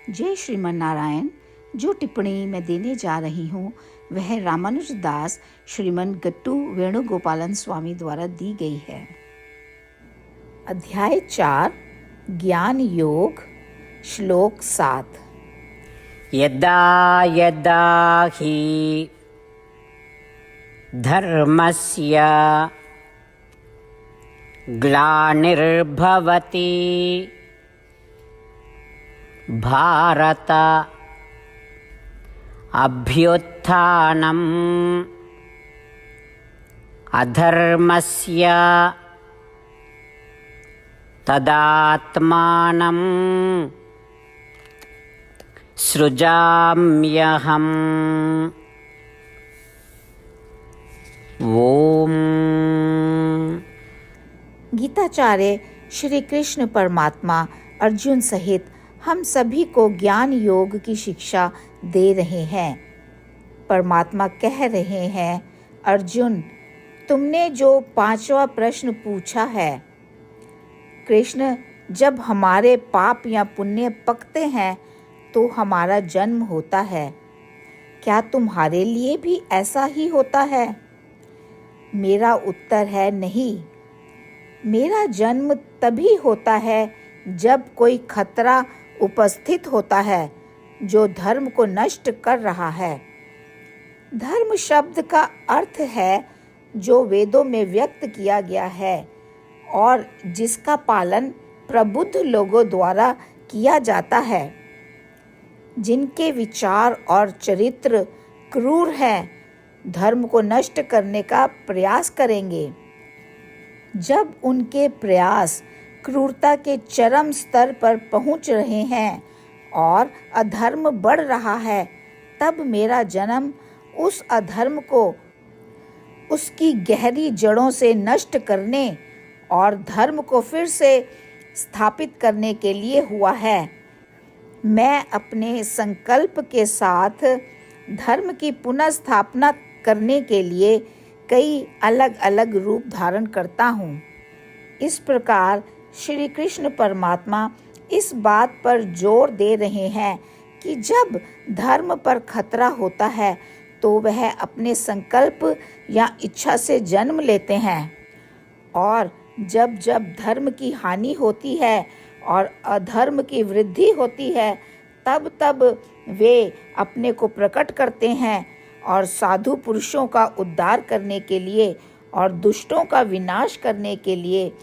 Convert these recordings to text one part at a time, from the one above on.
जय श्रीमन नारायण। जो टिप्पणी मैं देने जा रही हूँ वह रामानुज दास श्रीमन गट्टू वेणुगोपालन स्वामी द्वारा दी गई है। अध्याय 4 ज्ञान योग, श्लोक 7। यदा यदा हि धर्मस्य ग्लानिर्भवति भारत अभ्युत्थानम् अधर्मस्य तदात्मानं सृजाम्यहम्। ओम। गीताचार्य श्री कृष्ण परमात्मा अर्जुन सहित हम सभी को ज्ञान योग की शिक्षा दे रहे हैं। परमात्मा कह रहे हैं, अर्जुन, तुमने जो 5वां प्रश्न पूछा है, कृष्ण, जब हमारे पाप या पुण्य पकते हैं तो हमारा जन्म होता है। क्या तुम्हारे लिए भी ऐसा ही होता है? मेरा उत्तर है, नहीं। मेरा जन्म तभी होता है जब कोई खतरा उपस्थित होता है जो धर्म को नष्ट कर रहा है। धर्म शब्द का अर्थ है जो वेदों में व्यक्त किया गया है और जिसका पालन प्रबुद्ध लोगों द्वारा किया जाता है, जिनके विचार और चरित्र क्रूर हैं, धर्म को नष्ट करने का प्रयास करेंगे। जब उनके प्रयास क्रूरता के चरम स्तर पर पहुंच रहे हैं और अधर्म बढ़ रहा है, तब मेरा जन्म उस अधर्म को उसकी गहरी जड़ों से नष्ट करने और धर्म को फिर से स्थापित करने के लिए हुआ है। मैं अपने संकल्प के साथ धर्म की पुनः स्थापना करने के लिए कई अलग अलग रूप धारण करता हूँ। इस प्रकार श्री कृष्ण परमात्मा इस बात पर जोर दे रहे हैं कि जब धर्म पर खतरा होता है तो वह अपने संकल्प या इच्छा से जन्म लेते हैं, और जब जब धर्म की हानि होती है और अधर्म की वृद्धि होती है, तब तब वे अपने को प्रकट करते हैं और साधु पुरुषों का उद्धार करने के लिए और दुष्टों का विनाश करने के लिए,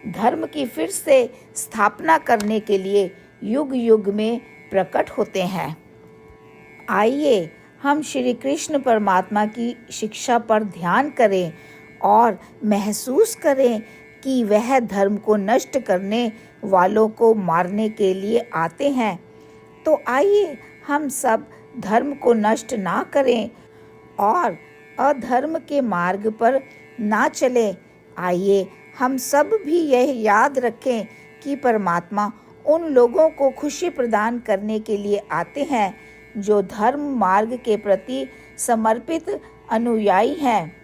धर्म की फिर से स्थापना करने के लिए युग युग में प्रकट होते हैं। आइए हम श्री कृष्ण परमात्मा की शिक्षा पर ध्यान करें और महसूस करें कि वह धर्म को नष्ट करने वालों को मारने के लिए आते हैं। तो आइए हम सब धर्म को नष्ट ना करें और अधर्म के मार्ग पर ना चलें। आइए हम सब भी यह याद रखें कि परमात्मा उन लोगों को खुशी प्रदान करने के लिए आते हैं जो धर्म मार्ग के प्रति समर्पित अनुयायी हैं।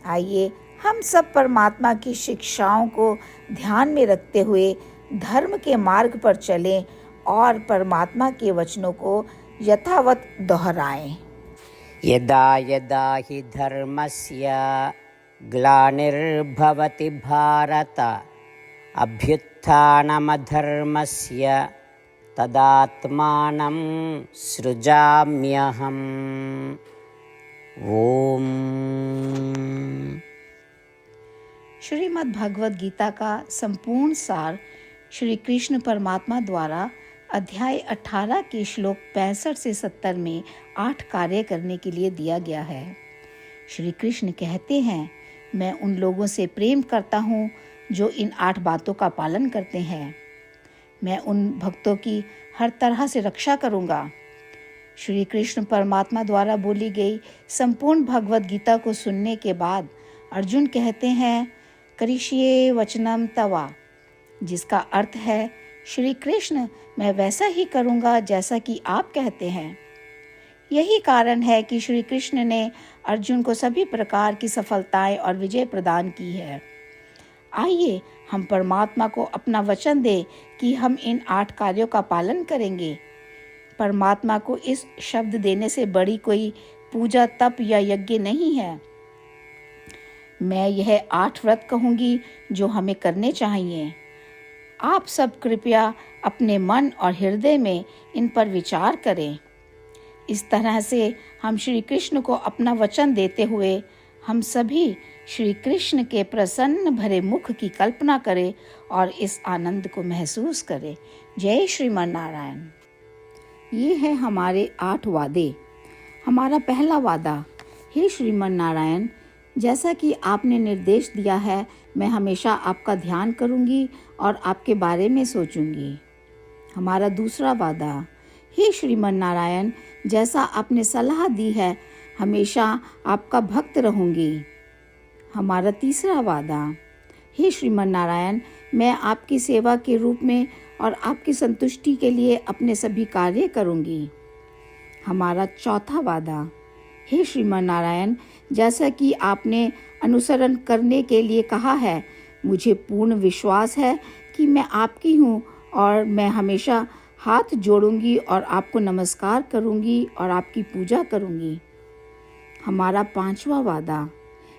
आइए हम सब परमात्मा की शिक्षाओं को ध्यान में रखते हुए धर्म के मार्ग पर चलें और परमात्मा के वचनों को यथावत दोहराएं। यदा यदा हि धर्मस्य ग्लानिर्भवति भारत अभ्युत्थानमधर्मस्य तदात्मानं सृजाम्यहम्। ओम। श्रीमद् भगवद गीता का संपूर्ण सार श्री कृष्ण परमात्मा द्वारा अध्याय 18 के श्लोक 65 से 70 में 8 कार्य करने के लिए दिया गया है। श्री कृष्ण कहते हैं, मैं उन लोगों से प्रेम करता हूँ जो इन 8 बातों का पालन करते हैं। मैं उन भक्तों की हर तरह से रक्षा करूँगा। श्री कृष्ण परमात्मा द्वारा बोली गई संपूर्ण भगवद गीता को सुनने के बाद अर्जुन कहते हैं, करिष्ये वचनम तवा, जिसका अर्थ है, श्री कृष्ण, मैं वैसा ही करूँगा जैसा कि आप कहते हैं। यही कारण है कि श्री कृष्ण ने अर्जुन को सभी प्रकार की सफलताएं और विजय प्रदान की है। आइए हम परमात्मा को अपना वचन दें कि हम इन 8 कार्यों का पालन करेंगे। परमात्मा को इस शब्द देने से बड़ी कोई पूजा, तप या यज्ञ नहीं है। मैं यह 8 व्रत कहूँगी जो हमें करने चाहिए। आप सब कृपया अपने मन और हृदय में इन पर विचार करें। इस तरह से हम श्री कृष्ण को अपना वचन देते हुए हम सभी श्री कृष्ण के प्रसन्न भरे मुख की कल्पना करें और इस आनंद को महसूस करें। जय श्रीमन नारायण। ये है हमारे 8 वादे। हमारा पहला वादा, हे श्रीमन नारायण, जैसा कि आपने निर्देश दिया है, मैं हमेशा आपका ध्यान करूंगी और आपके बारे में सोचूंगी। हमारा दूसरा वादा, हे श्रीमन नारायण, जैसा आपने सलाह दी है, हमेशा आपका भक्त रहूंगी। हमारा तीसरा वादा, हे श्रीमन नारायण, मैं आपकी सेवा के रूप में और आपकी संतुष्टि के लिए अपने सभी कार्य करूंगी। हमारा चौथा वादा, हे श्रीमन नारायण, जैसा कि आपने अनुसरण करने के लिए कहा है, मुझे पूर्ण विश्वास है कि मैं आपकी हूँ और मैं हमेशा हाथ जोड़ूंगी और आपको नमस्कार करूंगी और आपकी पूजा करूंगी। हमारा पांचवा वादा,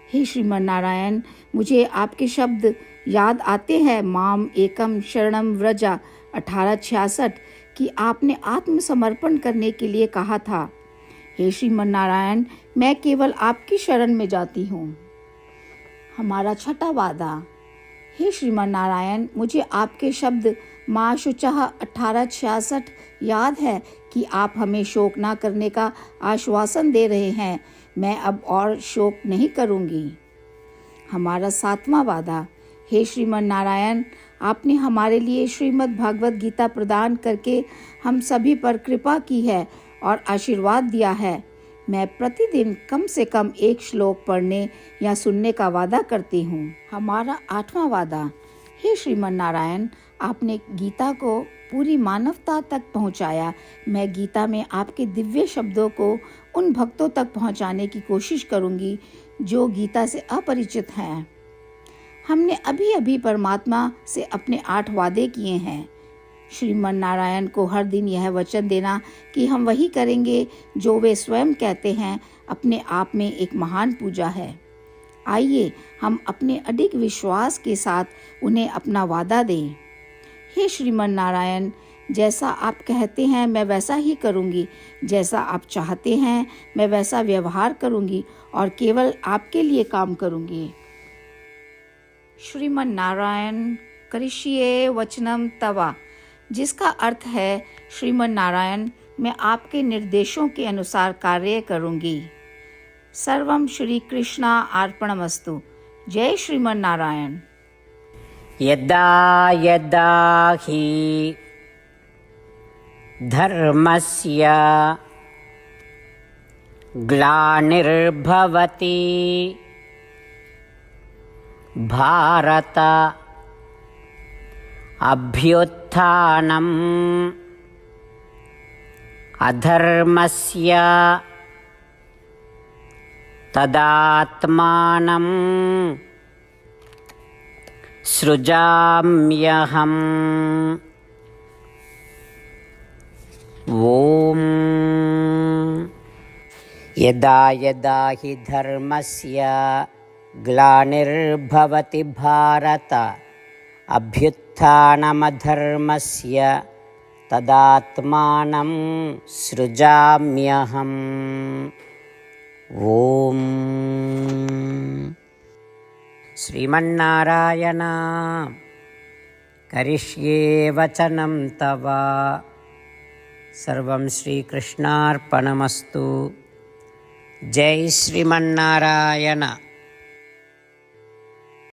हे श्रीमन नारायण, मुझे आपके शब्द याद आते हैं, माम एकम शरणम व्रजा 1866, कि आपने आत्मसमर्पण करने के लिए कहा था। हे श्रीमन नारायण, मैं केवल आपकी शरण में जाती हूँ। हमारा छठा वादा, हे श्रीमन नारायण, मुझे आपके शब्द माँ शुचः 1866 याद है कि आप हमें शोक ना करने का आश्वासन दे रहे हैं। मैं अब और शोक नहीं करूँगी। हमारा सातवां वादा, हे श्रीमन नारायण, आपने हमारे लिए श्रीमद् भागवत गीता प्रदान करके हम सभी पर कृपा की है और आशीर्वाद दिया है। मैं प्रतिदिन कम से कम 1 श्लोक पढ़ने या सुनने का वादा करती हूँ। हमारा 8वां वादा, हे श्रीमन नारायण, आपने गीता को पूरी मानवता तक पहुँचाया। मैं गीता में आपके दिव्य शब्दों को उन भक्तों तक पहुँचाने की कोशिश करूँगी जो गीता से अपरिचित हैं। हमने अभी अभी परमात्मा से अपने 8 वादे किए हैं। श्रीमन नारायण को हर दिन यह वचन देना कि हम वही करेंगे जो वे स्वयं कहते हैं, अपने आप में एक महान पूजा है। आइए हम अपने अडिग विश्वास के साथ उन्हें अपना वादा दें। हे श्रीमन नारायण, जैसा आप कहते हैं मैं वैसा ही करूँगी। जैसा आप चाहते हैं मैं वैसा व्यवहार करूँगी और केवल आपके लिए काम करूँगी। श्रीमन नारायण करिष्ये वचनम तवा, जिसका अर्थ है, श्रीमन नारायण, मैं आपके निर्देशों के अनुसार कार्य करूँगी। सर्वम श्री कृष्णा अर्पणमस्तु। जय श्रीमन नारायण। यदा यदा हि धर्मस्य ग्लानिर्भवति भारत अभ्युत्थानम् अधर्मस्य तदात्मानं सृजाम्यहम्। ॐ यदा यदा हि धर्मस्य ग्लानिर्भवति भारत अभ्युत्थानमधर्मस्य तदात्मानं सृजाम्यहम्। ॐ श्रीमन्नारायण करिष्ये वचनं तव। सर्वं श्रीकृष्णार्पणमस्तु। जय श्रीमन्नारायण।